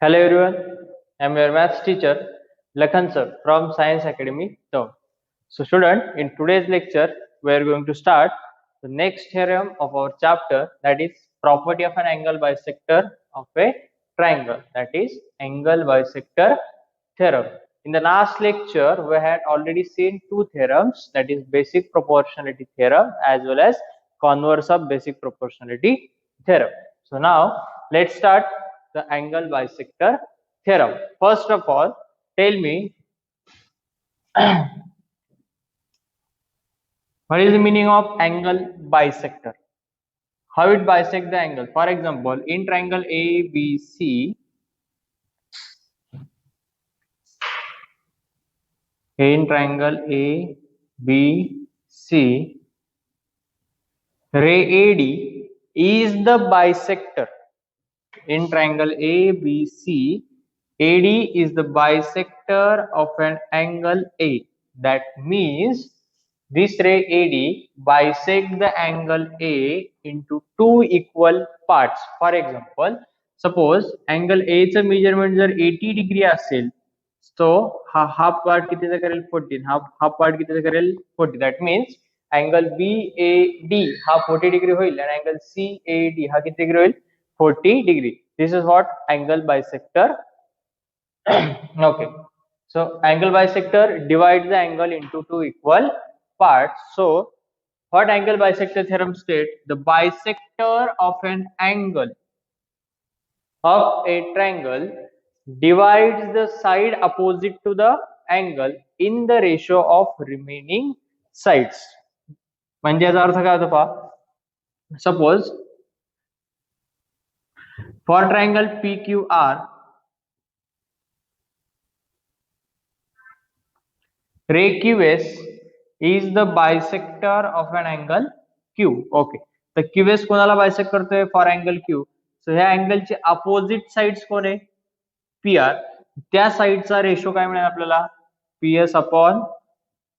Hello everyone, I am your maths teacher Lakhan sir from Science Academy Town. So student, in today's lecture we are going to start the next theorem of our chapter, that is property of an angle bisector of a triangle, that is angle bisector theorem. In the last lecture we had already seen two theorems, that is basic proportionality theorem as well as converse of basic proportionality theorem. So now let's start the angle bisector theorem. First of all, tell me what is the meaning of angle bisector? How it bisect the angle? For example, in triangle ABC, in triangle ABC, ray AD is the bisector. In triangle ABC, AD is the bisector of an angle A. That means this ray AD bisect the angle A into two equal parts. For example, suppose angle A चं measurement जर 80 degree असेल, तो half part कितीचा करेल 14, half part कितीचा करेल 40. That means angle B A D हा 40 degree होईल आणि अँगल सी ए डी हा किती डिग्री होईल 40 degree. This is what angle bisector. Okay, so angle bisector divides the angle into two equal parts. So what angle bisector theorem states? The bisector of an angle of a triangle divides the side opposite to the angle in the ratio of remaining sides. म्हणजे याचा अर्थ काय होतो पहा, suppose for triangle PQR, ray QS is the bisector of an angle Q. Okay, तर QS कोणाला bisect करतोय? For angle Q. सो ह्या अँगलचे opposite sides कोण आहे? PR. त्या साइडचा रेशो काय मिळेल आपल्याला? PS upon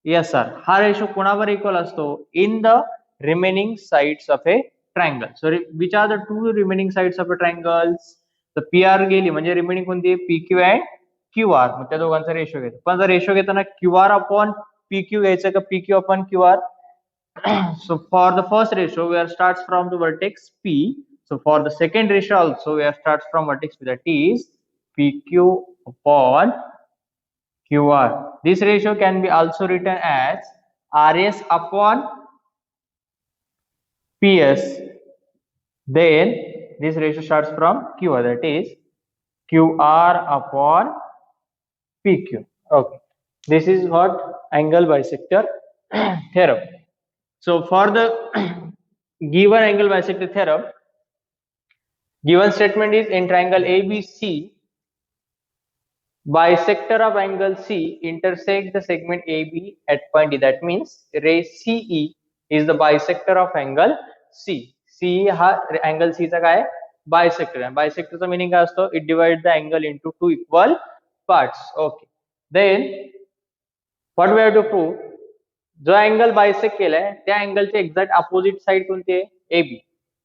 SR. हा रेशो कोणावर इक्वल असतो? In the remaining sides of a triangle. So which are the two remaining sides of a triangles? तर PR गेली म्हणजे रिमेनिंग कोणती? PQ and QR. मग त्या दोघांचा रेशो घ्यायचा. पण जर रेशो घेताना QR अपॉन PQ घ्यायचं का PQ upon QR? So for the first ratio we are starts from the vertex P. So for the second ratio also we are starts from vertex P, that is PQ upon QR. This ratio can be also written as RS upon PS. Then this ratio starts from QR, that is QR upon PQ. Okay, this is what angle bisector theorem. So for the given angle bisector theorem, given statement is in triangle ABC, bisector of angle C intersect the segment AB at point D. That means ray CE is the bisector of angle C. CE हा angle C चा काय? Bisector आहे. Bisector चा meaning काय असतो? It divides the angle into two equal parts. Okay. Then what we have to prove? जो angle bisect केलाय त्या अँगलचे एक्झॅक्ट अपोजिट साइड कोणती आहे? AB.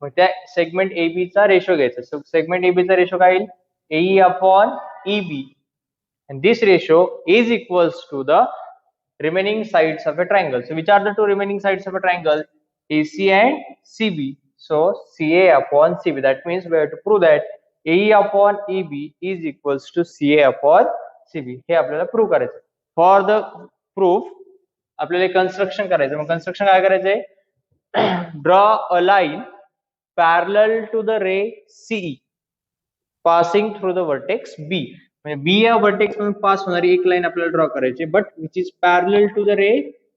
मग त्या सेगमेंट AB चा रेशो घ्यायचा. सो सेगमेंट AB चा रेशो काय येईल? AE upon EB. And this ratio is equals to the remaining sides of a triangle. So which are the two remaining sides of a triangle? AC and CB. So CA upon CB. That means we have to prove that AE upon EB is equals to CA upon CB. हे आपल्याला prove करायचं. For the proof आपल्याला construction करायचं. मग construction काय करायचंय? Draw a line parallel to the ray CE passing through the vertex B. म्हणजे B या वर्टेक्स मधून पास होणारी एक लाईन आपल्याला ड्रॉ करायची, but which is parallel to the ray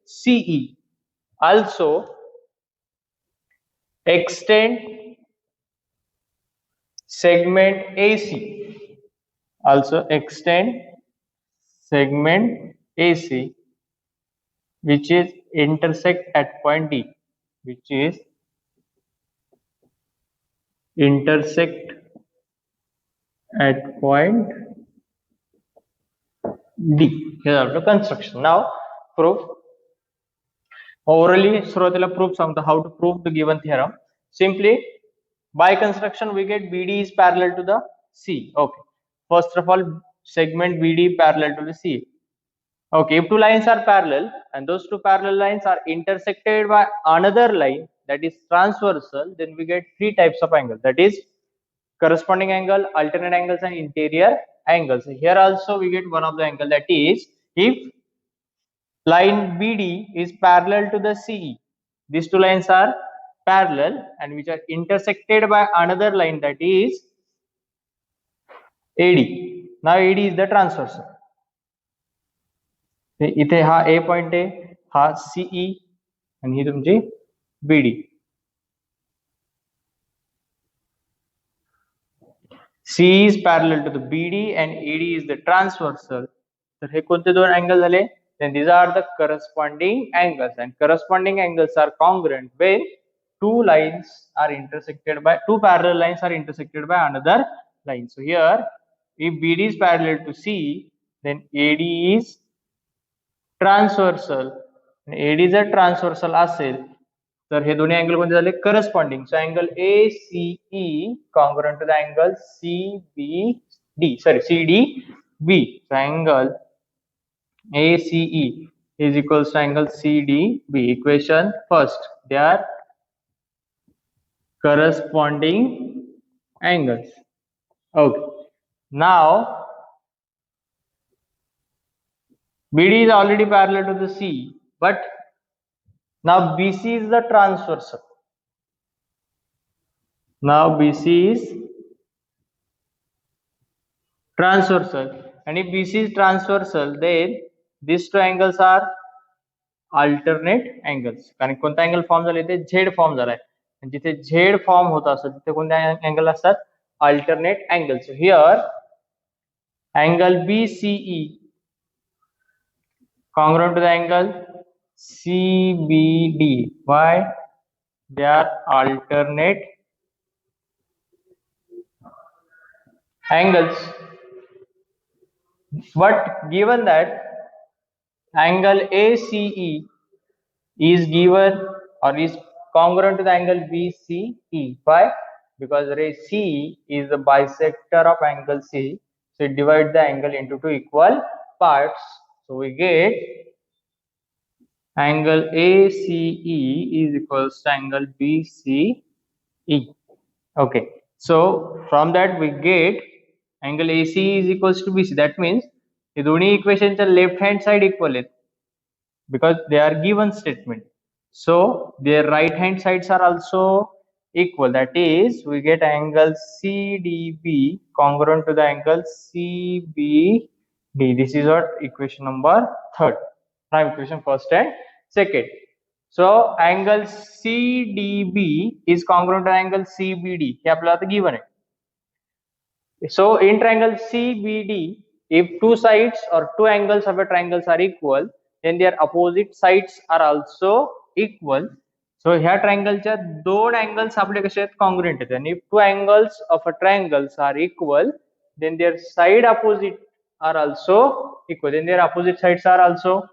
CE. Also extend segment AC. Also extend segment AC which is intersect at point D, which is intersect at point D. Here are the construction. Now proof. Orally सुरुवातीला proof सांगतो how to prove the given theorem. Simply by construction we get BD is parallel to the C. Okay. First of all, segment BD parallel to the CA. Okay, if two lines are parallel and those two parallel lines are intersected by another line that is transversal, then we get three types of angles. That is corresponding angle, alternate angles, and interior angles. Here also we get one of the angle, that is if line BD is parallel to the CE. These two lines are parallel and which are intersected by another line, that is AD. Now AD is the transversal. इथे हा A point आहे, हा CE आणि ही तुमची BD. CE is parallel to the BD and AD is the transversal. तर हे कोणते दोन angle झाले? Then these are the corresponding angles, and corresponding angles are congruent when two parallel lines are intersected by another line. So here, if BD is parallel to CE, then AD is transversal आणि AD जर transversal असेल तर हे दोन्ही angle कोणते झाले? Corresponding. So angle ACE congruent to the angle CDB. So angle ACE is equals to angle CDB. Equation first, they are corresponding angles. Okay, now BD is already parallel to the C, but now BC is the transversal. Now BC is transversal, and if BC is transversal, then these two angles are alternate angles. कारण कोणता angle form झाले ते Z form झालाय, आणि जिथे Z form होत असेल तिथे कोणते अँगल असतात? Alternate angles. Here angle BCE congruent to the angle CBD. Why? They are alternate angles. But given that angle ACE is given or is congruent to the angle BCE. Why? Because ray C is the bisector of angle C, so it divides the angle into two equal parts. So we get angle ACE is equals to angle BCE. Okay, so from that we get angle ACE is equals to BC. That means the दोन्ही equation च्या left hand side equal आहेत because they are given statement. So their right hand sides are also equal. That is, we get angle CDB congruent to the angle CBD. This is what equation number third. Now equation first and second. So angle CDB is congruent to angle CBD. हे आपल्याला आता given आहे. So in triangle CBD, if two sides or two angles of a triangle are equal, then their opposite sides are also equal. So ह्या ट्रायंगलच्या दोन angles आपले कसे आहेत? Congruent आहेत. आणि if two angles of a triangles are equal, then their side opposite are also equal. Then their opposite sides are also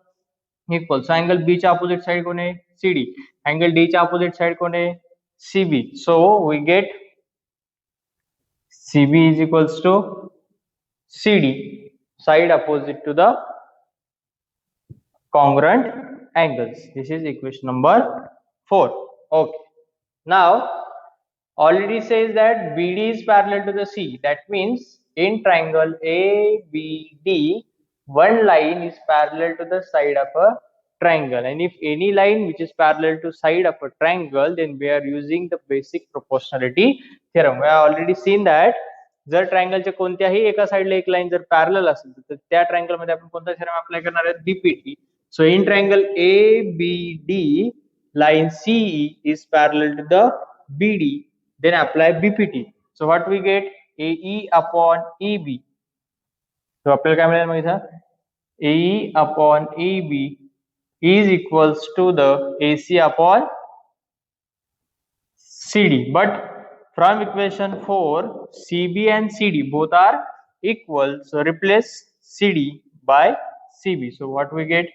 equal. So angle B च्या opposite side कोण आहे? CD. Angle D च्या opposite side कोण आहे? CB. So we get CB is equals to CD, side opposite to the congruent angles. This is equation number 4. Okay, now already says that BD is parallel to the C. That means in triangle ABD, one line is parallel to the side of a triangle, and if any line which is parallel to side of a triangle, then we are using the basic proportionality theorem. We have already seen that जर ट्रायंगलच्या कोणत्याही एका साइडला एक line जर parallel असेल तर त्या triangle मध्ये आपण कोणता थेरम अप्लाय करणार आहे? BPT. So in triangle ABD, line CE is parallel to the BD, then apply BPT. So what we get? AE upon EB. So आपल्याला काय मिळेल मग इथं? AE upon EB is equals to the AC upon CD. But from equation 4, CB and CD both are equal. So replace CD by CB. So what we get?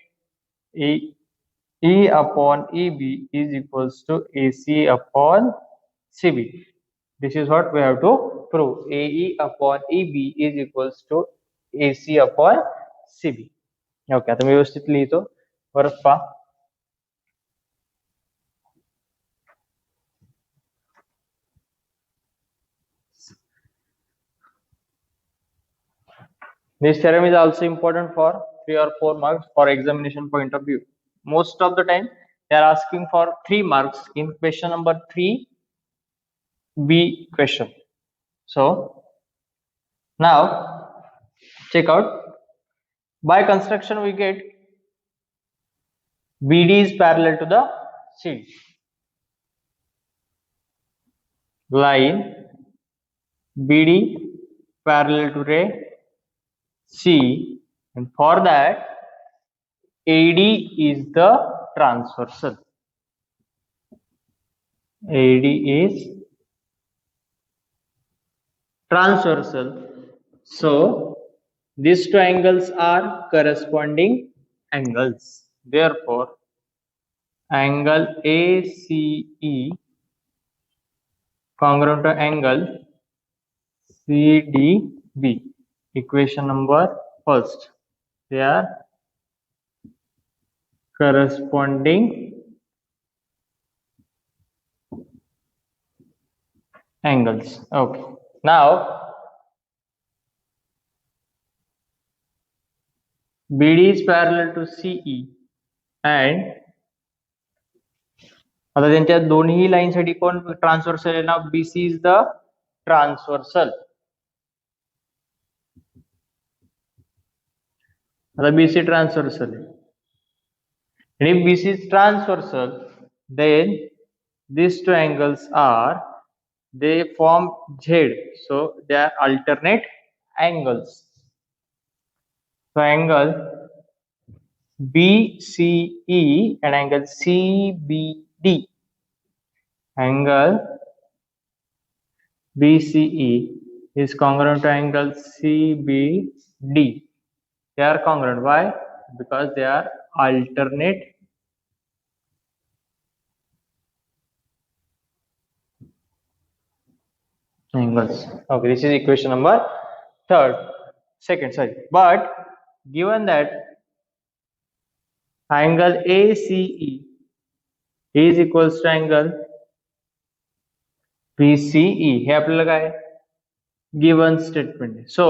E upon EB is equals to AC upon CB. This is what we have to prove AE upon EB is equals to AC upon CB. Okay, आता मी व्यवस्थित लिहितो, परत पहा. This theorem is also important for 3 or 4 marks for examination point of view. Most of the time they are asking for 3 marks in question number 3B question. So now check out, by construction we get BD is parallel to the CD. Line BD parallel to ray C, and for that AD is the transversal. AD is transversal. So these two angles are corresponding angles. Therefore, angle ACE congruent to angle CDB. Equation number first. They are corresponding angles. Okay. Now BD is parallel to CE and आता त्यांच्या दोन्ही line साठी कोण transversal आहे ना, BC is the transversal. आता BC transversal आहे. And if BC is transversal, then these two angles are, they form Z, so they are alternate angles. So angle BCE and angle CBD, angle BCE is congruent to angle CBD. They are congruent. Why? Because they are alternate angles. Okay, this is equation number second. But given that angle ACE is equals to angle BCE, हे आपल्याला काय given statement. So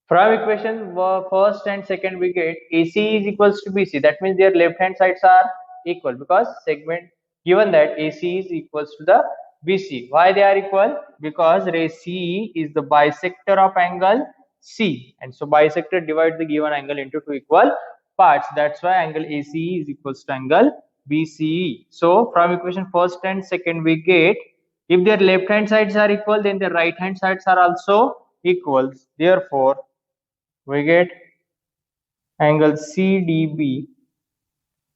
from equation first and second we get AC is equals to BC. That means their left hand sides are equal, because segment, given that AC is equals to the BC. Why they are equal? Because ray CE is the bisector of angle C, and so bisector divides the given angle into two equal parts. That's why angle ACE is equals to angle BCE. So from equation first and second we get, if their left hand sides are equal, then their right hand sides are also equal. Therefore we get angle CDB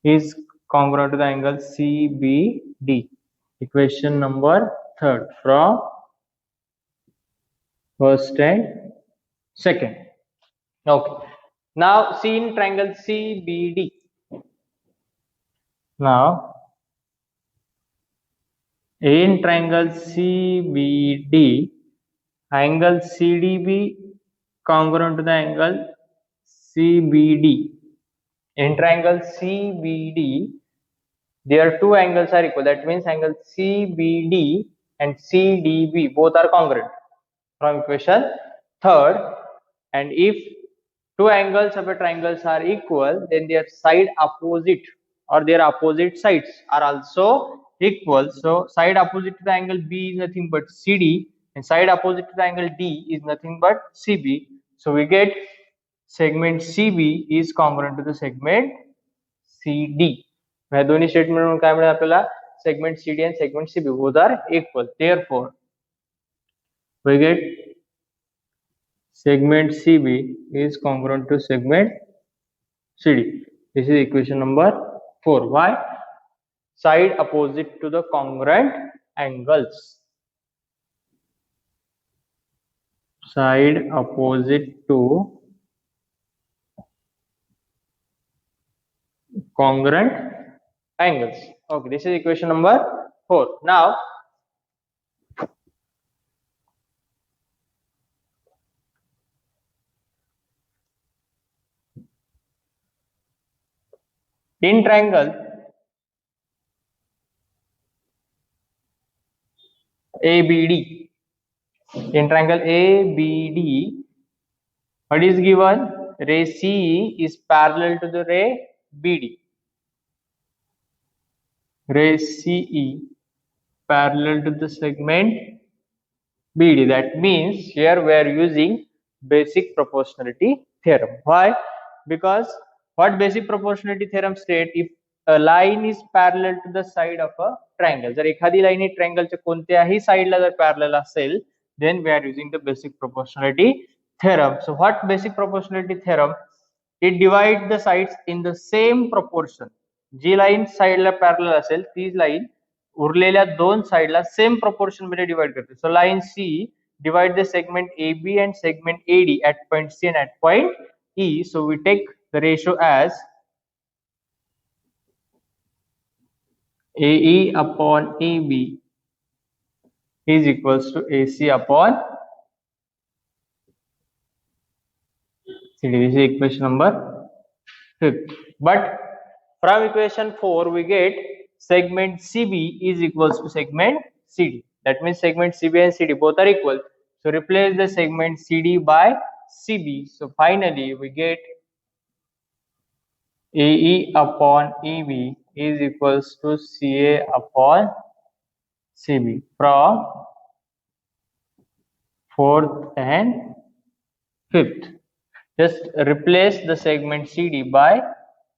is congruent to the angle CBD. Equation number third from first and second. Okay. Now see in triangle CBD. Now in triangle CBD, angle CDB congruent to the angle CBD. In triangle CBD, their two angles are equal. That means angle CBD and CDB both are congruent from equation third. And if two angles of a triangle are equal, then their side opposite or their opposite sides are also equal. So side opposite to the angle B is nothing but CD, and side opposite to the angle D is nothing but CB. So we get segment CB is congruent to the segment CD. ह्या दोन्ही statement म्हणून काय मिळेल आपल्याला, segment CD and segment CB both are equal. Therefore we get segment CB is congruent to segment CD. This is equation number 4. Why? Side opposite to the congruent angles. Side opposite to congruent angles. Okay, this is equation number 4. Now In triangle ABD, in triangle ABD, what is given? Ray CE is parallel to the ray BD. Ray CE parallel to the segment BD. That means here we are using basic proportionality theorem. Why? Because what basic proportionality theorem state, if a line is parallel to the side of a triangle, जर एखादी line ही ट्रायंगलच्या कोणत्याही साइडला जर parallel असेल, then we are using the basic proportionality theorem. So what basic proportionality theorem? It divides the sides in the same proportion. जी line साइडला parallel असेल ती लाईन उरलेल्या दोन साइडला सेम प्रोपोर्शन मध्ये डिवाइड करते. So line C divide the segment AB and segment AD at point C and at point E. So we take the ratio as AE upon AB is equals to AC upon CD. This is equation number 5. But from equation 4 we get segment CB is equals to segment CD. That means segment CB and CD both are equal. So replace the segment CD by CB. So finally we get AE upon EB is equals to CA upon CB from 4th and 5th. Just replace the segment CD by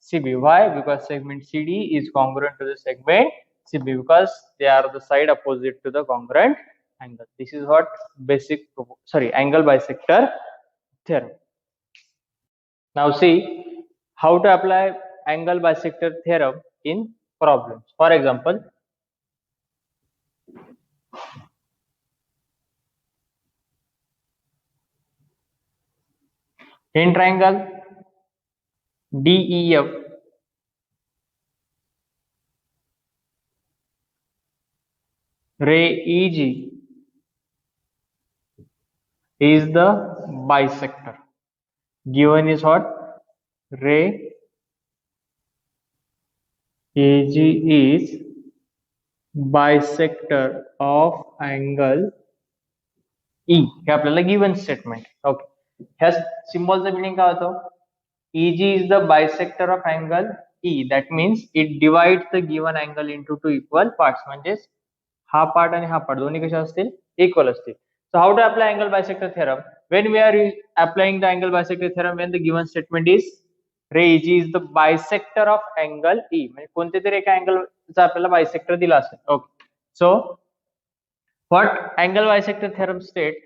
CB. Why? Because segment CD is congruent to the segment CB because they are the side opposite to the congruent angle. This is what angle bisector theorem. Now see how to apply angle bisector theorem in problems. For example, in triangle DEF, ray EG is the bisector. Given is what? Ray EG is bisector of angle E. हे आपल्याला given statement. Okay, ह्या सिम्बॉलचा meaning काय होतो? EG is the bisector of angle E. That means it divides the given angle into two equal parts. म्हणजेच हा part आणि हा part दोन्ही कशा असतील? इक्वल असतील. So how to apply angle bisector theorem? When we are applying the angle bisector theorem, when the given statement is ray EG is the bisector of angle E, म्हणजे कोणत्या तरी एका अँगलचा आपल्याला बायसेक्टर दिला असेल. Okay, so what angle bisector theorem state?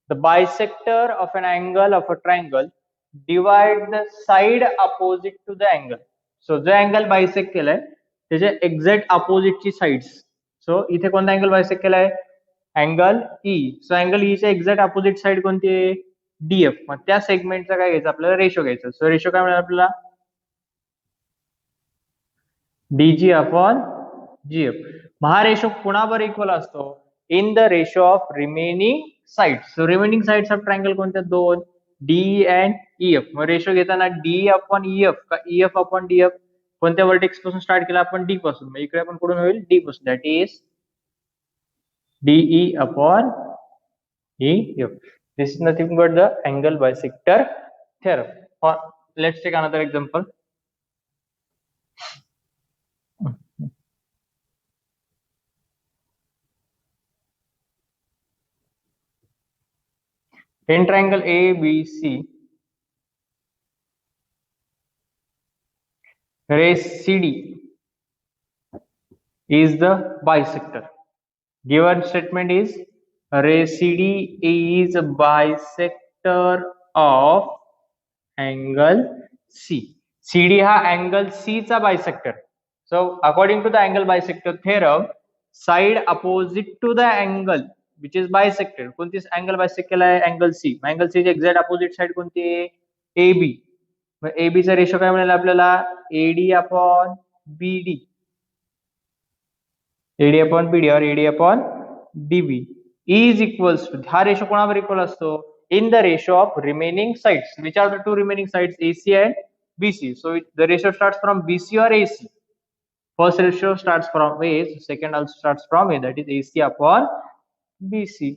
The bisector of an angle of a triangle divide the side opposite to the angle. So जो angle bisect केलाय त्याच्या एक्झॅक्ट अपोजिटची साइड्स. सो इथे कोणता अँगल बायसेक्ट केलाय? Angle E. So angle E च्या exact opposite side कोणती आहे? DF. मग त्या सेगमेंटचा काय घ्यायचं आपल्याला? रेशो घ्यायचा. सो रेशो काय मिळेल आपल्याला? DG upon GF. मग हा रेशो कुणावर इक्वल असतो? In the ratio of remaining sides. So remaining sides of triangle कोणत्या? दोन, D and EF. Mug ratio घेताना डी अपॉन ईएफ का ईएफ अपॉन डीएफ? कोणत्या वर्टेक्स पासून स्टार्ट केला आपण? डी पासून. मग इकडे आपण कुठून होईल? डी पासून. That is DE upon EF. This is nothing but the angle bisector theorem. Or let's take another example. In triangle ABC, ray CD is the bisector. Given statement is ray CD is a bisector of angle C. CD हा angle C चा bisector. So according to the angle bisector theorem, side opposite to the angle which is bisected. कोणती angle bisect केलाय? angle C. angle C ची exact opposite side कोणती आहे? AB. मग AB चा ratio काय मिळेल आपल्याला? AD upon BD. AD upon BD और AD upon DB is equals to, हा रेशो कोणावर इक्वल असतो? In the ratio of remaining sides. Which are the two remaining sides? AC and BC. So the ratio starts from BC or AC. First ratio starts from A, so second also starts from A, that is AC upon BC.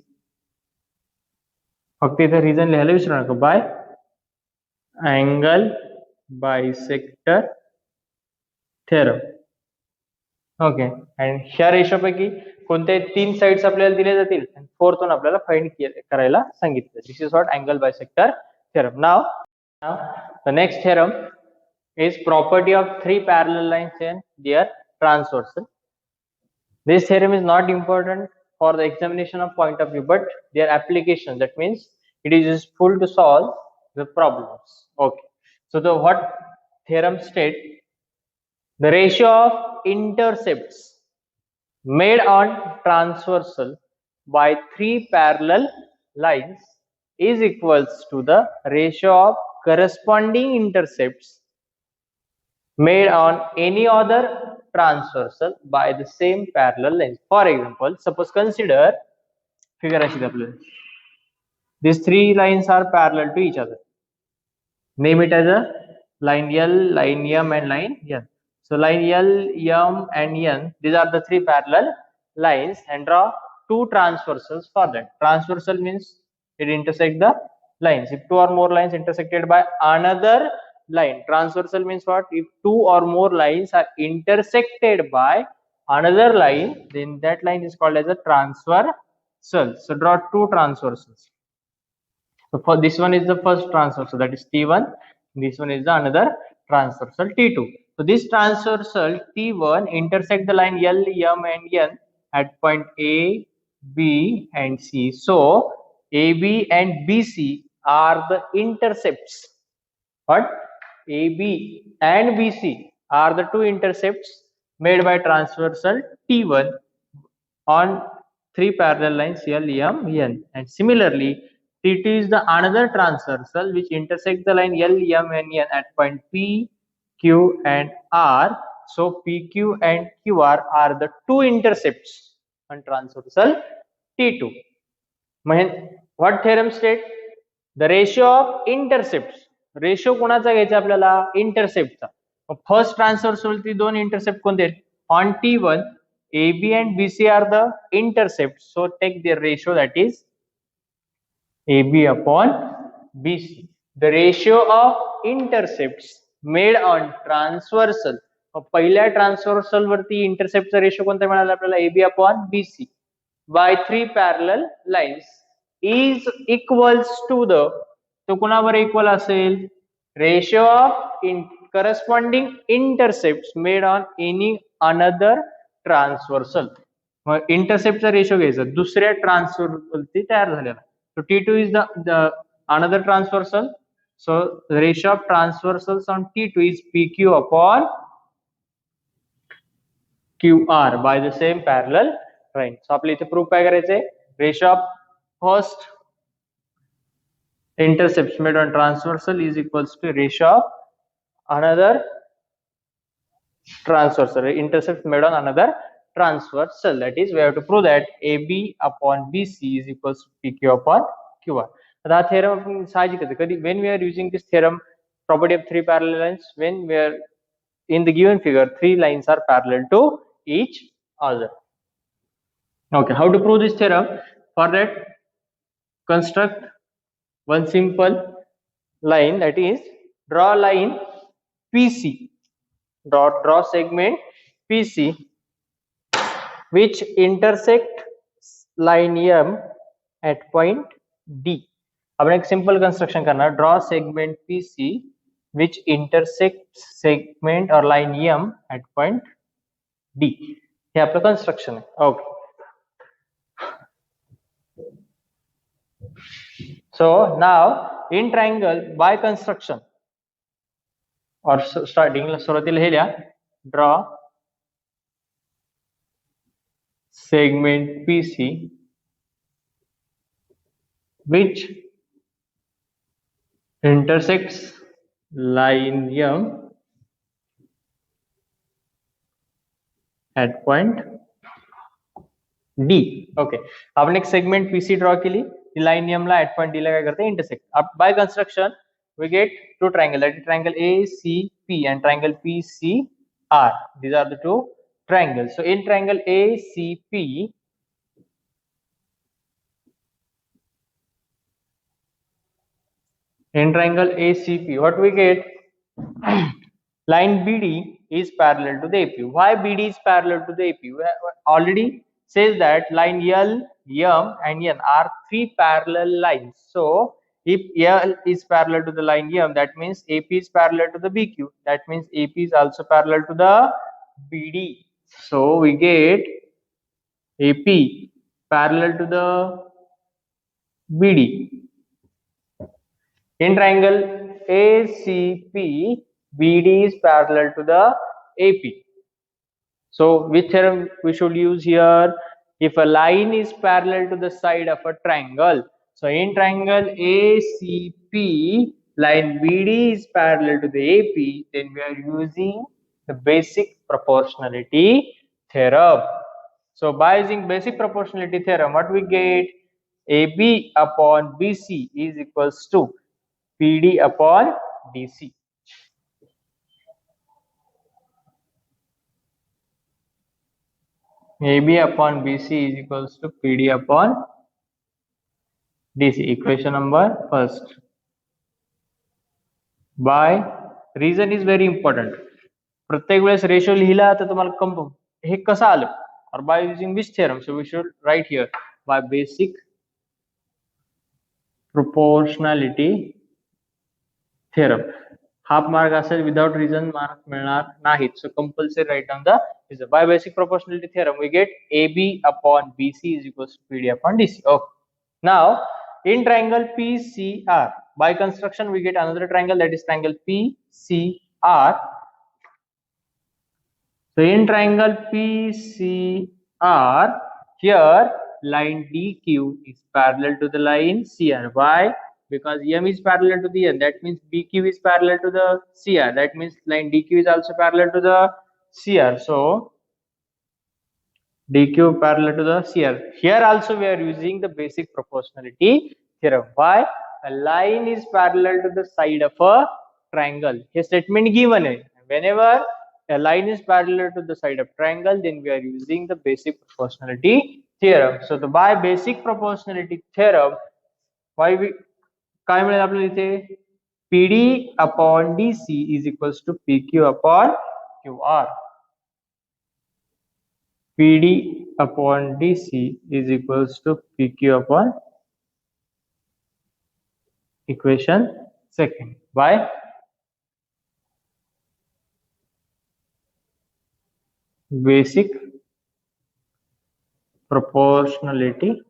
फक्त इथे reason लिहायला विसरू नका. By angle bisector theorem. Okay. आणि ह्या रेशोपैकी कोणते तीन sides आपल्याला दिले जातील, फोर्थ वन आपल्याला फाइंड करायला सांगितलं. This is what angle bisector theorem. Now the next theorem is property of three parallel lines and their transversal. This theorem is not important for the examination of point of view, but their application, that means it is useful to solve the problems. Okay. So the what theorem state, the ratio of intercepts made on transversal by three parallel lines is equals to the ratio of corresponding intercepts made on any other transversal by the same parallel lines. For example, suppose consider figure अशी आपल्याला. These three lines are parallel to each other. Name it as a line L, line M, and line N. So line L, M, and N, these are the three parallel lines, and draw two transversals for that. Transversal means it intersect the lines. If two or more lines intersected by another line, transversal means what? If two or more lines are intersected by another line, then that line is called as a transversal. So draw two transversals. So for this one is the first transversal, that is T1. This one is the another transversal T2. So this transversal T1 intersect the line L, M, and N at point A, B, and C. So AB and BC are the intercepts. What? AB and BC are the two intercepts made by transversal T1 on three parallel lines L, M, N. And similarly, T2 is the another transversal which intersects the line L, M, and N at point P, Q, and R. So PQ and QR are the two intercepts on transversal T2. What theorem state? The ratio of intercepts. Ratio कोणाचा घ्यायचा आपल्याला? इंटरसेप्टचा. First transversal ती दोन intercept कोणते आहेत? On T1, AB and BC are the intercepts. So take their ratio, that is AB upon BC. The ratio of intercepts made on transversal. पहिल्या transversal वरती इंटरसेप्टचा ratio कोणता मिळाला आपल्याला? AB upon BC by three parallel lines is equals to the, तो कुणावर equal असेल? Ratio of corresponding intercept made on any another transversal. मग इंटरसेप्टचा रेशो घ्यायचा दुसऱ्या ट्रान्सव्हर्सल तयार झालेला. So T2 is the another transversal. So ratio of transversals on T2 is PQ upon QR by the same parallel line. So आपल्या इथे proof काय करायचंय? Ratio of first intercepts made on transversal is equals to ratio of another transversal intercepts made on another transversal. That is, we have to prove that AB upon BC is equals to PQ upon QR. That theorem when we are using this theorem, property of three parallel lines, when we are in the given figure, three lines are parallel to each other. Okay, how to prove this theorem? For that, construct one simple line, that is, draw line PC, draw segment PC which intersect line M at point D. अपन एक simple construction करना, draw segment PC which intersects segment और line M at point D. हे आपलं construction है. Okay. So now in triangle by construction, और starting सुरुवातीला हे लिहा, draw segment PC which intersects line M at point D. Okay. आपण एक segment PC draw केली, line M ला ऍट पॉइंट डी ला काय करते? Intersect. By construction we get two triangle, that is triangle ACP and triangle PCR. These are the two triangles. So in triangle ACP, what we get? Line BD is parallel to the AP. Why BD is parallel to the AP? We already says that line L, M and N are three parallel lines. So if L is parallel to the line M, that means AP is parallel to the BQ. That means AP is also parallel to the BD. So we get AP parallel to the BD. In triangle ACP, BD is parallel to the AP. So which theorem we should use here? If a line is parallel to the side of a triangle, so in triangle ACP, line BD is parallel to the AP, then we are using the basic proportionality theorem. So by using basic proportionality theorem, what we get? AB upon BC is equals to PD upon DC. AB upon BC is equals to PD upon DC. Equation number first. By reason is very important. प्रत्येक वेळेस ratio लिहिला तर तुम्हाला हे कसं आलं, or by using which theorem? So we should write here by basic proportionality theorem. Half mark असेल, without reason mark मिळणार नाहीत. So compulsory write down the reason. By basic proportionality theorem we get AB upon BC is equals to PD upon DC. Okay. Now in triangle PCR, by construction we get another triangle, that is triangle PCR. So in triangle PCR, here line DQ is parallel to the line CR. Why? Because M is parallel to the N, that means BQ is parallel to the CR. That means line DQ is also parallel to the CR. So DQ parallel to the CR. Here also we are using the basic proportionality theorem. Why? A line is parallel to the side of a triangle. Here statement given है. Whenever a line is parallel to the side of triangle, then we are using the basic proportionality theorem. So by basic proportionality theorem, why we काय मिळेल आपल्याला इथे? PD upon DC is equals to PQ upon QR. PD upon DC is equals to PQ upon equation second. Why? Basic proportionality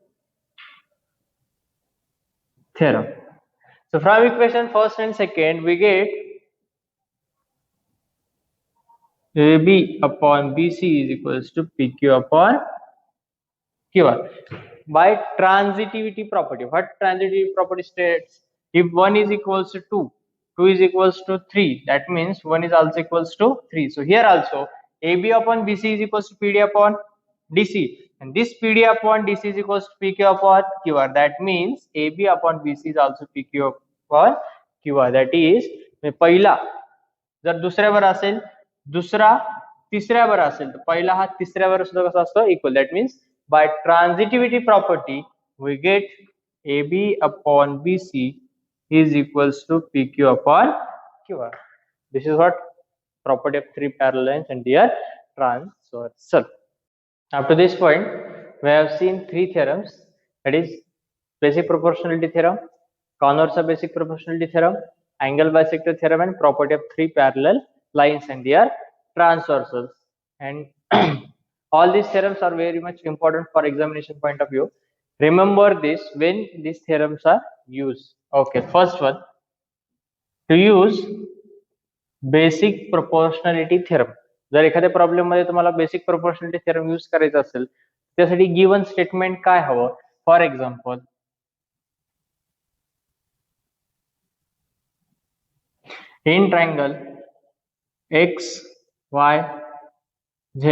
theorem. So from equation first and second, we get AB upon BC is equals to PQ upon QR. By transitivity property, what transitivity property states? If 1 is equals to 2, 2 is equals to 3, that means 1 is also equals to 3. So here also AB upon BC is equals to PD upon DC, and this PD upon DC is equals to PQ upon QR. That means AB upon BC is also PQ upon QR. That is, पहिला जर दुसऱ्यावर असेल, दुसरा तिसऱ्यावर असेल, तर पहिला हा तिसऱ्यावर सुद्धा कसा असतो? Equal. That means by transitivity property we get AB upon BC is equals to PQ upon QR. This is what property of three parallel lines and their transversal. Up to this point we have seen three theorems, that is basic proportionality theorem, converse basic proportionality theorem, angle bisector theorem, and property of three parallel lines and their transversals. And all these theorems are very much important for examination point of view. Remember this when these theorems are used. Okay, first one, to use basic proportionality theorem. जर एखाद्या problem मध्ये तुम्हाला basic proportionality theorem use करायचा असेल, त्यासाठी given statement काय हवं? For example, in triangle X, Y, Z,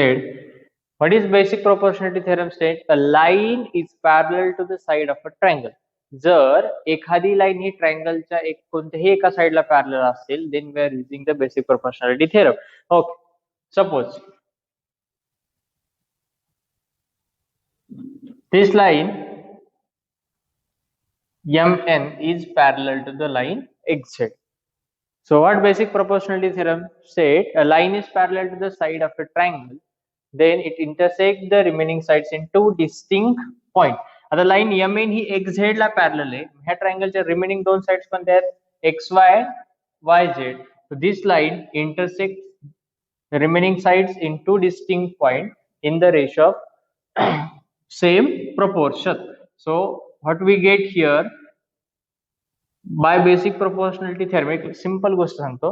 what is basic proportionality theorem state? A line is parallel to the side of a triangle. जर एखादी लाईन ही ट्रायंगलच्या कोणत्याही एका साइडला पॅरलल असेल, then we are using the basic proportionality theorem. Okay, suppose this line MN is parallel to the line XZ. So what basic proportionality theorem said? A line is parallel to the side of a triangle, then it intersects the remaining sides in two distinct points. आता line MN ही XZ ला parallel आहे. ह्या ट्रायंगलच्या remaining दोन sides कोणत्या आहेत? XY, YZ. So this line intersects the remaining sides in two distinct points in the ratio of same proportion. So what we get here by basic proportionality theorem, एक simple गोष्ट सांगतो.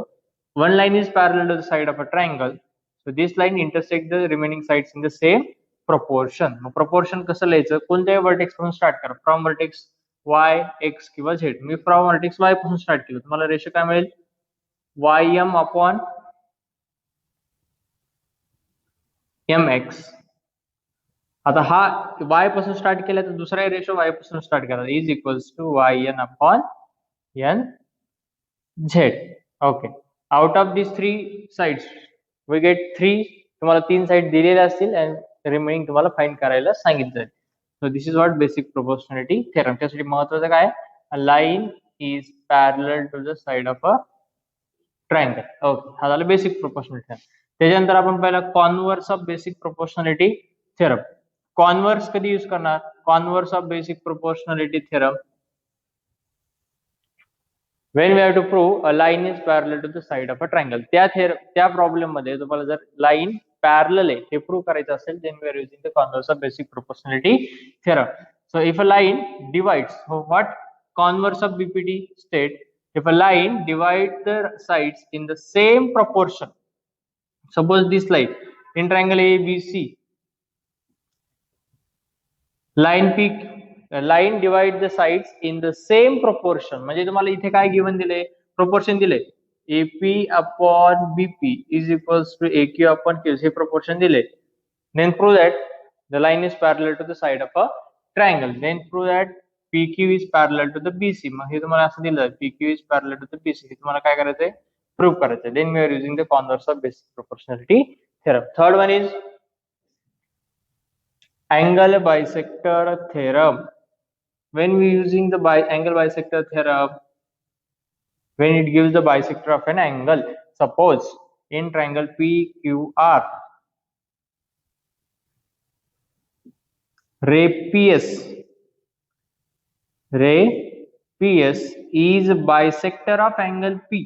One line is parallel to the side of a triangle, so this line intersects the remaining sides in the same proportion. Mug proportion कसं लिहायचं? कोणत्याही vertex पासून start करा, from vertex y, x किंवा z. मी from vertex y पासून start केलं, तुम्हाला रेशो काय मिळेल? ym upon mx. आता हा y पासून स्टार्ट केला तर दुसरा रेशो y पासून स्टार्ट करा, is equals to yn upon n z. Okay, out of this three sides we get three. तुम्हाला तीन साइड दिलेल्या असतील आणि रिमेनिंग तुम्हाला फाइंड करायला सांगितलं. So this is what basic proportionality theorem. त्यासाठी महत्वाचं काय? A line is parallel to the side of a triangle. Okay, हा झाला बेसिक प्रोपोर्शनॅलिटी थेरम. त्याच्यानंतर आपण पहिला converse of basic proportionality theorem. Converse कधी यूज करणार? Converse of basic proportionality theorem when we have to prove a line is parallel to the side of a triangle. त्या problem मध्ये तुम्हाला जर line parallel आहे हे प्रूव्ह करायचं असेल, then we are using the converse of basic proportionality theorem. So if a line divides, so what converse of BPT state? If a line divides the sides in the same proportion, suppose this line in triangle ABC, line divide the sides in the same proportion. म्हणजे तुम्हाला इथे काय given दिले? Proportion दिले. AP upon BP is equals to AQ upon QC. हे proportion दिले. Then prove that the line is parallel to the side of a triangle. Then prove that PQ is parallel to the BC. मग हे तुम्हाला असं दिलं, PQ is parallel to the BC. हे तुम्हाला काय करायचंय? Prove करायचंय. Then we are using the converse of basic proportionality theorem. Third one is angle bisector theorem. When we using the angle bisector theorem, when it gives the bisector of an angle, suppose in triangle PQR, ray PS is bisector of angle P.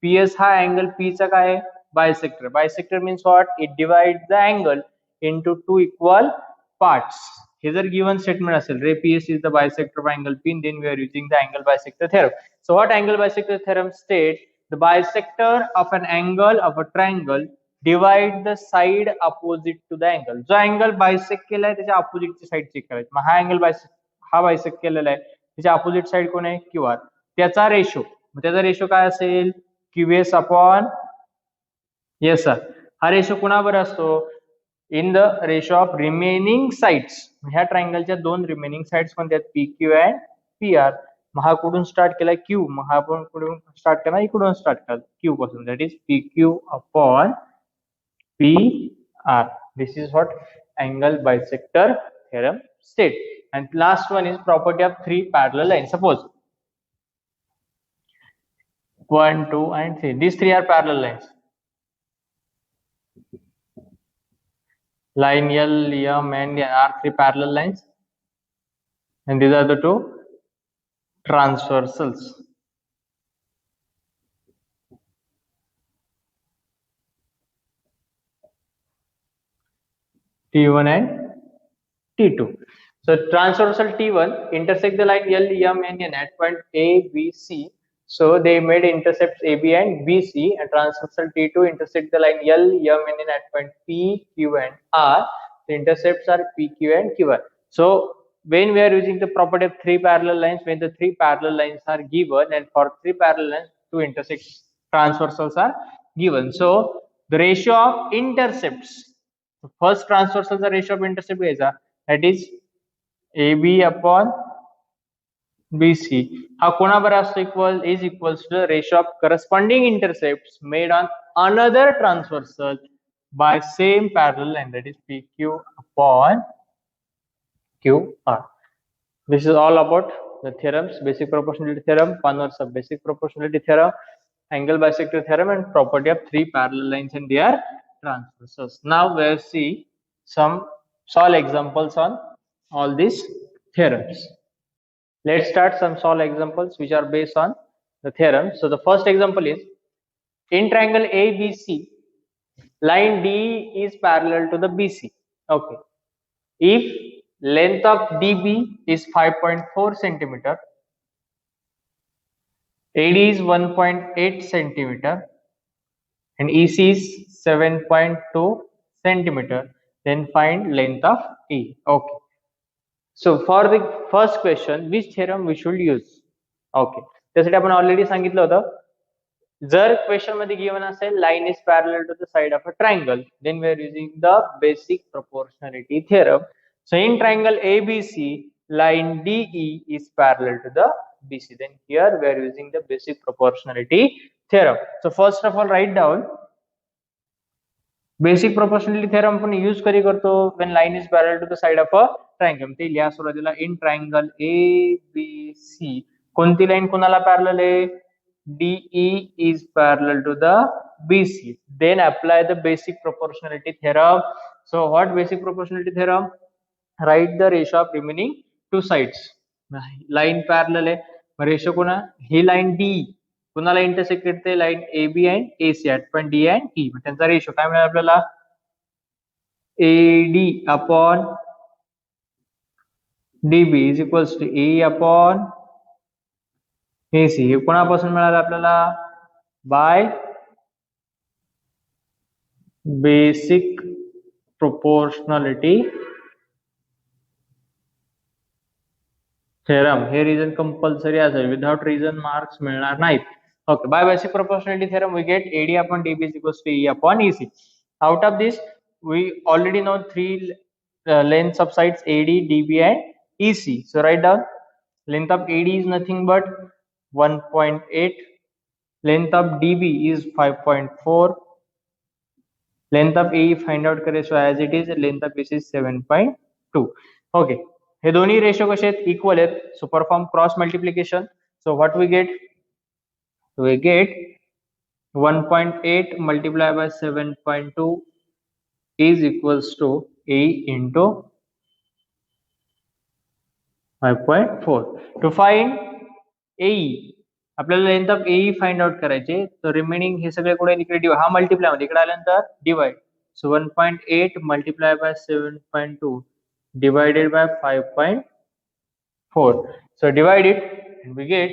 PS हा angle P चा काय आहे? Bisector. Bisector means what? It divides the angle into two equal parts. हे जर given statement असेल, ray PS is the bisector of angle P, then we are using the angle bisector theorem. So what angle bisector theorem states? The bisector of an angle of a triangle divide the side opposite to the angle. जो angle bisect केला आहे त्याच्या opposite ची side check करायची. मग हा angle bisect केलेला आहे, त्याच्या opposite side कोण आहे? QR. त्याचा रेशो, त्याचा रेशो काय असेल? QS upon SR. हा रेशो कुणावर असतो? In the ratio of remaining sides. ह्या ट्रायंगलच्या दोन रिमेनिंग साइड्स कोणत्या आहेत? PQ and PR. मग हा कुठून स्टार्ट केलाय? Q. मग हा आपण कुठून स्टार्ट केला? इकडून स्टार्ट केला, Q पासून. That is PQ upon PR. This is what angle bisector theorem state. And last one is property of three parallel lines. Suppose 1, 2 and 3. These three are parallel lines. Line L, M and N are three parallel lines, and these are the two transversals. T1 and T2. So transversal T1 intersect the line L, M and N at point A, B, C. So they made intercepts AB and BC, and transversal T2 intersect the line L, M and N at point P, Q and R. The intercepts are P, Q and QR. So when we are using the property of three parallel lines, when the three parallel lines are given, and for three parallel lines two intersect transversals are given. So the ratio of intercepts, first transversal the ratio of intercept is that is AB upon BC हा कोणाबर असतो equal is equals to the ratio of corresponding intercepts made on another transversal by same parallel line, that is PQ upon QR. This is all about the theorems: basic proportionality theorem, converse of basic proportionality theorem, angle bisector theorem, and property of three parallel lines and their transversals. Now we'll see some solve examples on all these theorems. Let's start some solve examples which are based on the theorem. So the first example is in triangle ABC, line D is parallel to the BC. Okay. If length of DB is 5.4 centimeter, AD is 1.8 centimeter, and EC is 7.2 centimeter, then find length of E. Okay. So for the first question, which theorem we should use? Okay. त्यासाठी आपण already सांगितलं होतं, जर question मध्ये given असेल line is parallel to the side of a triangle, then we are using the basic proportionality theorem. So in triangle ABC, line DE is parallel to the BC. Then here we are using the basic proportionality theorem. So first of all, write down basic proportionality theorem आपण use कधी करतो when line is parallel to the side of a triangle. ते लिहा सुरुवातीला in triangle A B C कोणती line कोणाला parallel आहे? DE is parallel to the BC. Then apply the basic proportionality theorem. So what basic proportionality theorem? Write the ratio of remaining two sides. Line parallel आहे, ratio कोणा? ही line D कोणाला intersect करते? Line AB and AC at point D and E. त्यांचा ratio काय मिळेल आपल्याला? AD upon DB is equals to AE upon AC. हे कोणापासून मिळालं आपल्याला? By basic proportionality theorem. हे रिजन कंपल्सरी असेल, विदाउट रिजन मार्क्स मिळणार नाहीत. Okay. By basic proportionality theorem we get AD upon DB is equals to E upon EC. Out of this we already know three lengths of sides AD, DB and EC. So write down length of AD is nothing but 1.8, length of DB is 5.4, length of AE find out करे, so as it is length of AC is 7.2. okay. हे दोन्ही ratio कसे आहेत? Equal आहेत. So perform cross multiplication. So what we get? we get 1.8 multiplied by 7.2 is equals to A into 5.4. To find AE आपल्याला length of AE find out करायचे. तर remaining हे सगळे कुठे इकडे डिवाइड, हा मल्टिप्लाय मध्ये इकडे आल्यानंतर divide. So 1.8 multiplied by 7.2 divided by 5.4. So divide it and we get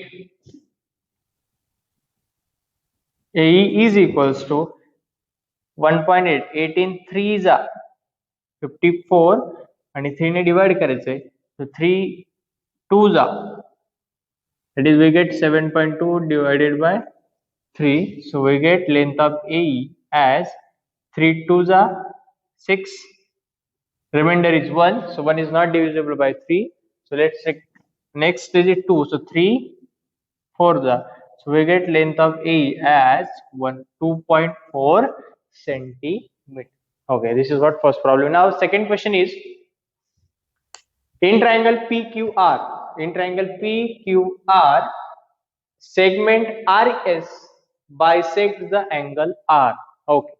AE is equals to 1.8. 18 3 जा 54 आणि 3 ने डिवाइड करायचंय. So 3 2 जा, that is we get 7.2 divided by 3. So we get length of AE as 3 2 जा 6, remainder is 1, so 1 is not divisible by 3. So let's check next digit 2. So 3 4 जा, so we get length of AE as 2.4 centimeter. Okay, this is what first problem. Now second question is in triangle PQR, in triangle PQR segment RS bisects the angle R. Okay,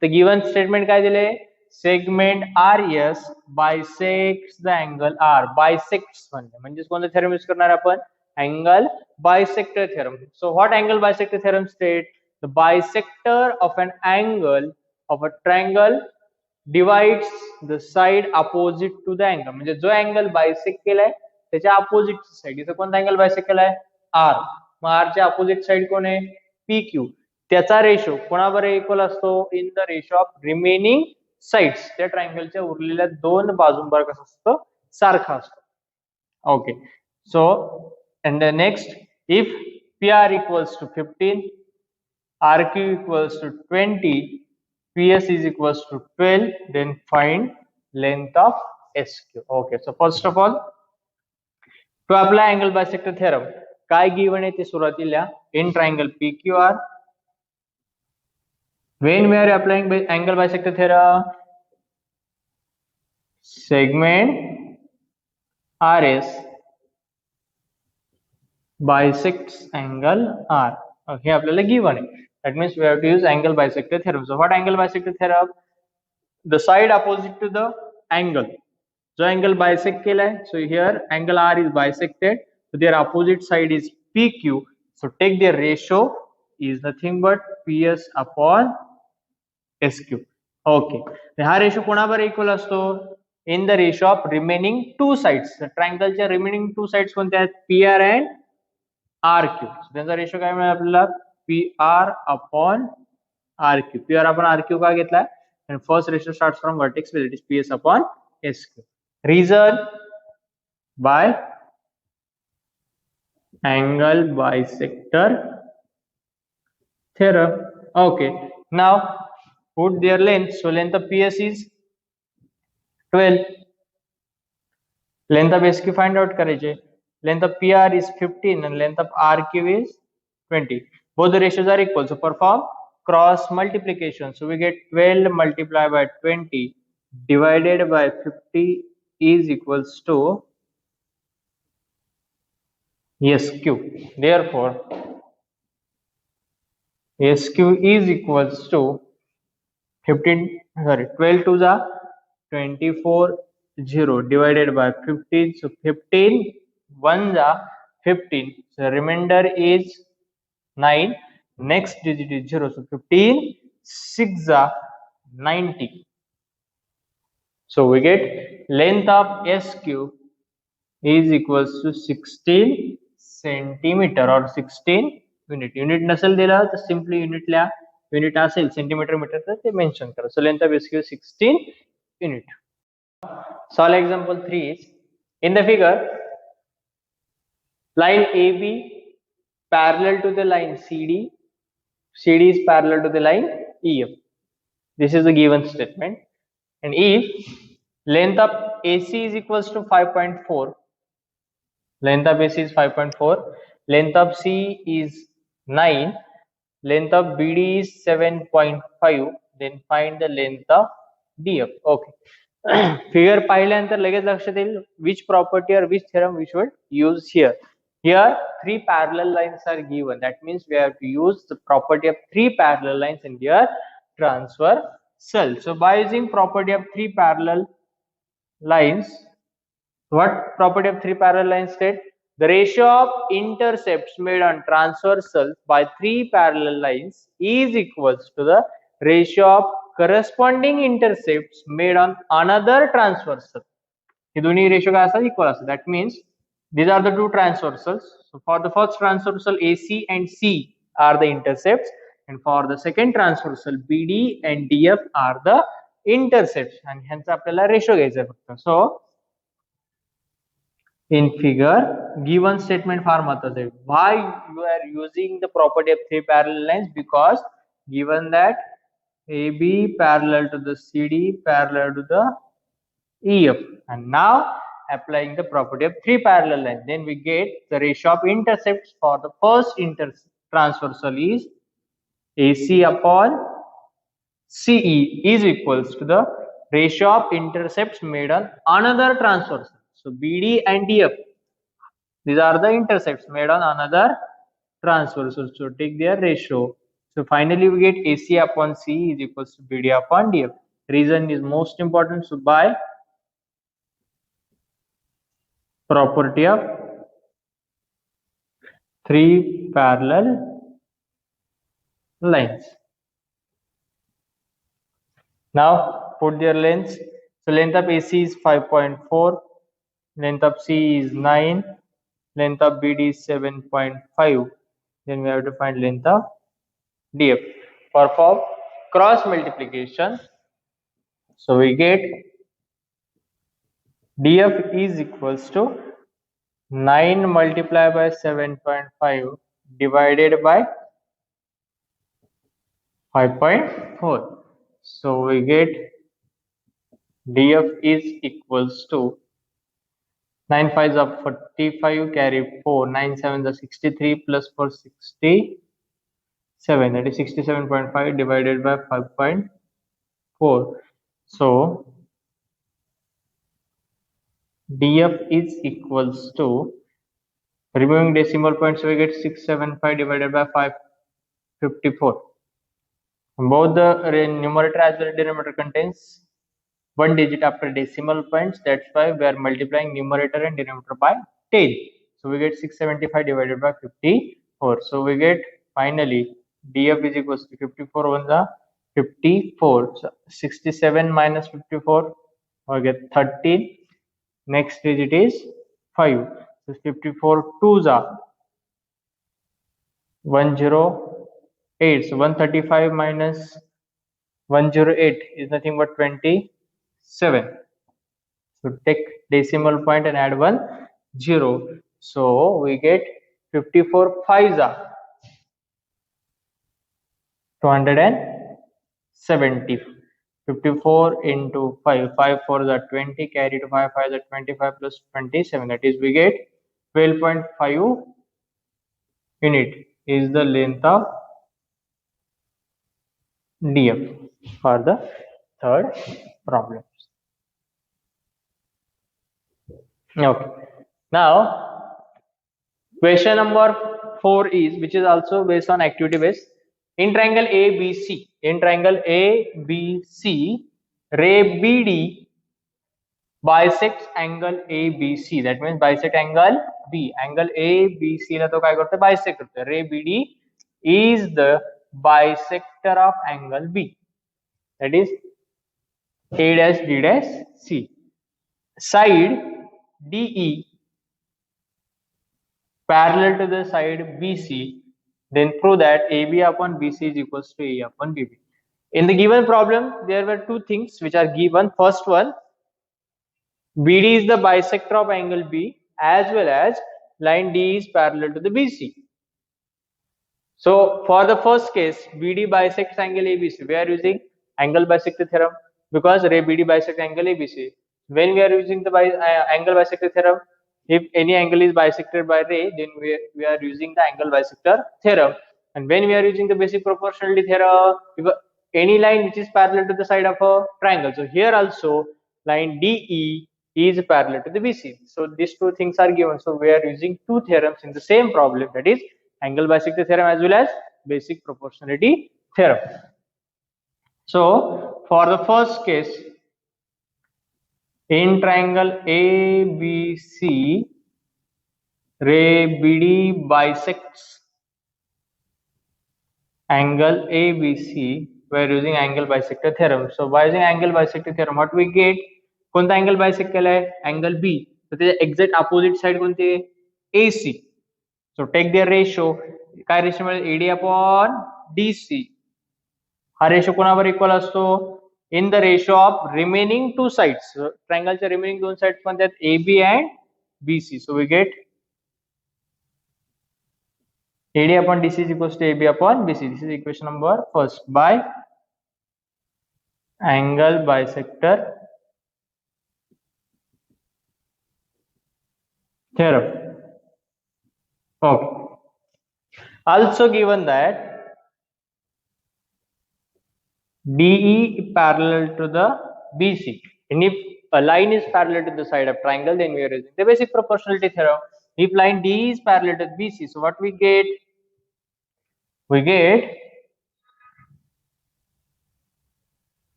the given statement काय दिले? segment RS bisects the angle R. bisects म्हणजे कोणता theorem use करणार आपण? angle bisector theorem. So what angle bisector theorem state? The bisector of an angle of a triangle divides the side opposite to the angle. म्हणजे जो angle bisect केलाय त्याच्या opposite side. इथे कोणता अँगल बायसेक्ट केलाय? R. मग R च्या opposite side कोण आहे? PQ. त्याचा रेशो कोणाबरोबर इक्वल असतो? In the ratio of remaining sides. त्या ट्रायंगलच्या उरलेल्या दोन बाजूंबरोबर कसं असतं? सारखा असतो. Okay. So and the next, if PR equals to 15, RQ equals to 20, PS is equals to 12, then find length of SQ. Okay, so first of all To apply angle bisector theorem, काय given आहे ते सुरुवातीला in triangle PQR. When we are applying angle bisector theorem, segment RS bisects angle R. हे आपल्याला given आहे. That means we have to use angle bisector theorem. So what angle bisector theorem? The side opposite to the angle. जो angle bisect केला है, so here angle R is bisected, so their opposite side is PQ. So take their ratio is nothing but PS upon SQ. Okay. हा ratio कोणावर equal असतो? In the ratio of remaining two sides. ट्रायंगलच्या remaining two sides कोणत्या आहेत? PR अँड RQ. त्यांचा ratio काय मिळेल आपल्याला? PR upon RQ. PR upon RQ का घेतलाय? And first ratio starts from vertex where it is PS upon SQ. Reason by angle bisector theorem. Okay. Now put their length. So length of PS is 12. Length of SQ find out करायचे. Length of PR is 15 and length of RQ is 20. Both the ratios are equal. So perform cross multiplication. So we get 12 multiplied by 20 divided by 50 is equals to SQ. Therefore, SQ is equals to 12 to the 24 0 divided by 15. So 15 1 the 15. So remainder is 9. Next digit is 0. So 15 6 the 90. So we get length of SQ is equals to 16 centimeter or 16 unit. Unit नसेल दिला तर simply unit लिहा. Unit असेल centimeter meter तर ते mention करा. So length of SQ is 16 unit. Solve example 3 is in the figure line AB parallel to the line CD. CD is parallel to the line EF. This is the given statement. And if length of AC is equals to 5.4, length of AC is 5.4, length of C is 9, length of BD is 7.5, then find the length of DF. Okay. Figure पाहिल्यानंतर लगेच लक्षात येईल which property or which theorem we should use here. Here 3 parallel lines are given. That means we have to use the property of 3 parallel lines in their transversal. So by using property of 3 parallel lines, what property of 3 parallel lines state? The ratio of intercepts made on transversal by 3 parallel lines is equals to the ratio of corresponding intercepts made on another transversal. हे दोन्ही ratio काय असतात? Equal असतात. That means these are the two transversals. So for the first transversal AC and C are the intercepts, and for the second transversal BD and DF are the intercepts. आणि ह्यांचा आपल्याला ratio घ्यायचा आहे फक्त. So in figure given statement फार महत्वाचं आहे. Why you are using the property of 3 parallel lines? Because given that AB parallel to the CD parallel to the EF, and now applying the property of 3 parallel lines, then we get the ratio of intercepts for the first transversal is AC upon CE is equals to the ratio of intercepts made on another transversal. So BD and DF, these are the intercepts made on another transversal. So take their ratio. So finally we get AC upon CE is equals to BD upon DF. Reason is most important. So by property of 3 parallel lines. Now put their lengths. So length of AC is 5.4, length of C is 9, length of BD is 7.5. Then we have to find length of DF. Perform cross multiplication. So we get DF is equals to 9 multiplied by 7.5 divided by 5.4. So we get DF is equals to 9 5s are 45, carry 4, 9 7s are 63, plus 4 67, that is 67.5 divided by 5.4. So DF is equals to, removing decimal points, we get 675 divided by 554. Both the numerator as well as denominator contains one digit after decimal points. That's why we are multiplying numerator and denominator by 10. So we get 675 divided by 54. So we get finally DF is equals to 54 on the 54. So 67 minus 54, we get 13. Next digit is 5. So 54 twos are 108. So 135 minus 108 is nothing but 27. So take decimal point and add 1 0. So we get 54 5s are 270. 54 into 5, 5 4s are 20, carry to 5 5s are 25 plus 27. That is, we get 12.5 unit is the length of DF for the third problem. Okay. Now, question number 4 is, which is also based on activity based. In triangle ABC, ray BD bisects angle ABC. That means bisect angle B. Angle ABC ला तो काय करते bisect करते. Ray BD is the bisector of angle B. That is A dash D dash C. Side DE parallel to the side BC, then prove that AB upon BC is equals to A upon BB. In the given problem, there were two things which are given. First one, BD is the bisector of angle B, as well as line D is parallel to the BC. So for the first case, BD bisects angle ABC, we are using angle bisector theorem, because ray BD bisects angle ABC. When we are using the angle bisector theorem, if any angle is bisected by ray, then we are using the angle bisector theorem. And when we are using the basic proportionality theorem, if any line which is parallel to the side of a triangle, so here also line DE is parallel to the BC. So these two things are given. So we are using two theorems in the same problem, that is angle bisector theorem as well as basic proportionality theorem. So for the first case, in triangle ABC, ray BD bisects angle ABC. We are using angle bisector theorem. So by using angle bisector theorem, what we get? कोणता angle bisect केलाय? Angle B. So the exact opposite side कोणती आहे? AC. So take their ratio. काय ratio मिळेल? AD upon DC. हा ratio कोणावर equal असतो? In the ratio of remaining two sides. So triangle च्या remaining दोन sides कोणत्या आहेत? AB and BC. So we get AD upon DC is equals to AB upon BC. This is equation number first by angle bisector theorem. Okay. Also given that DE parallel to the BC, and if a line is parallel to the side of triangle, then we are using the basic proportionality theorem. If line DE is parallel to BC, so what we get? We get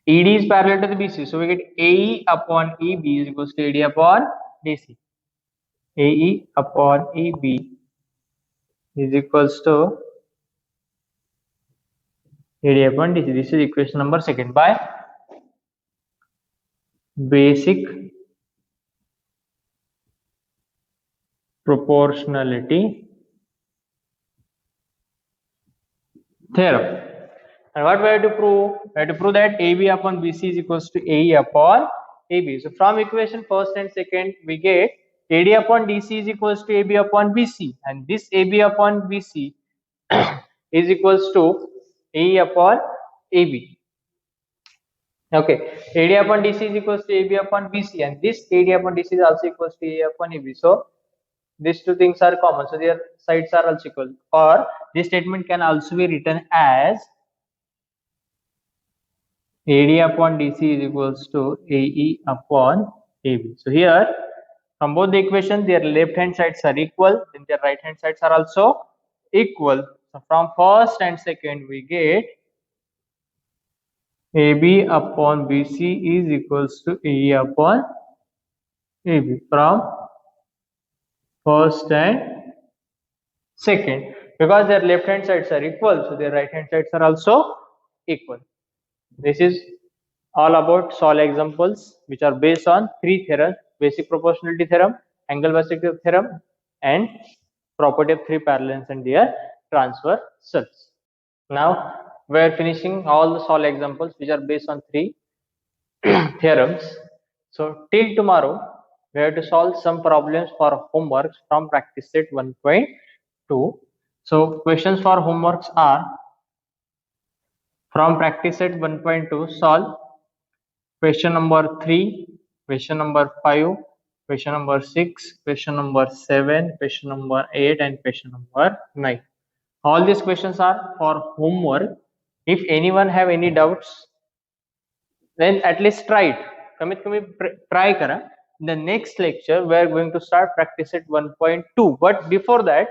ED is parallel to the BC, so we get AE upon EB is equals to AD upon DC. AE upon EB is equals to AD upon DC. This is equation number second by basic proportionality theorem. And what we have to prove? We have to prove that AB upon BC is equals to AE upon AB. So from equation first and second, we get AD upon DC is equals to AB upon BC, and this AB upon BC is equals to AE upon AB. Okay, AD upon DC is equals to AB upon BC, and this AD upon DC is also equals to A upon AB. So these two things are common, so their sides are also equal. Or this statement can also be written as AD upon DC is equals to AE upon AB. So here, from both the equations, their left hand sides are equal, then their right hand sides are also equal. So from first and second, we get AB upon BC is equals to AE upon AB from first and second, because their left hand sides are equal, so their right hand sides are also equal. This is all about solve examples which are based on three theorems: basic proportionality theorem, angle bisector theorem, and property of three parallels and their transversals. Now we are finishing all the solve examples which are based on three theorems. So till tomorrow, we have to solve some problems for homeworks from practice set 1.2. So questions for homeworks are from practice set 1.2, solve question number 3, question number 5, question number 6, question number 7, question number 8, and question number 9. All these questions are for homework. If anyone have any doubts, then at least try it. कमीत कमी try करा. In the next lecture, we are going to start practice at 1.2. But before that,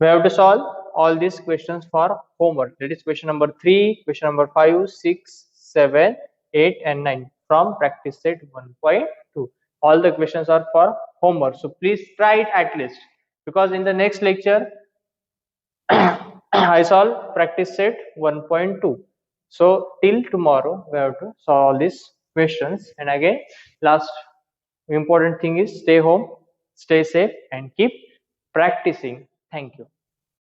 we have to solve all these questions for homework. That is question number 3, question number 5, 6, 7, 8, and 9 from practice set 1.2. All the questions are for homework. So please try it at least, because in the next lecture, I solve practice set 1.2. So till tomorrow, we have to solve all these questions. And again, last important thing is stay home, stay safe, and keep practicing. Thank you.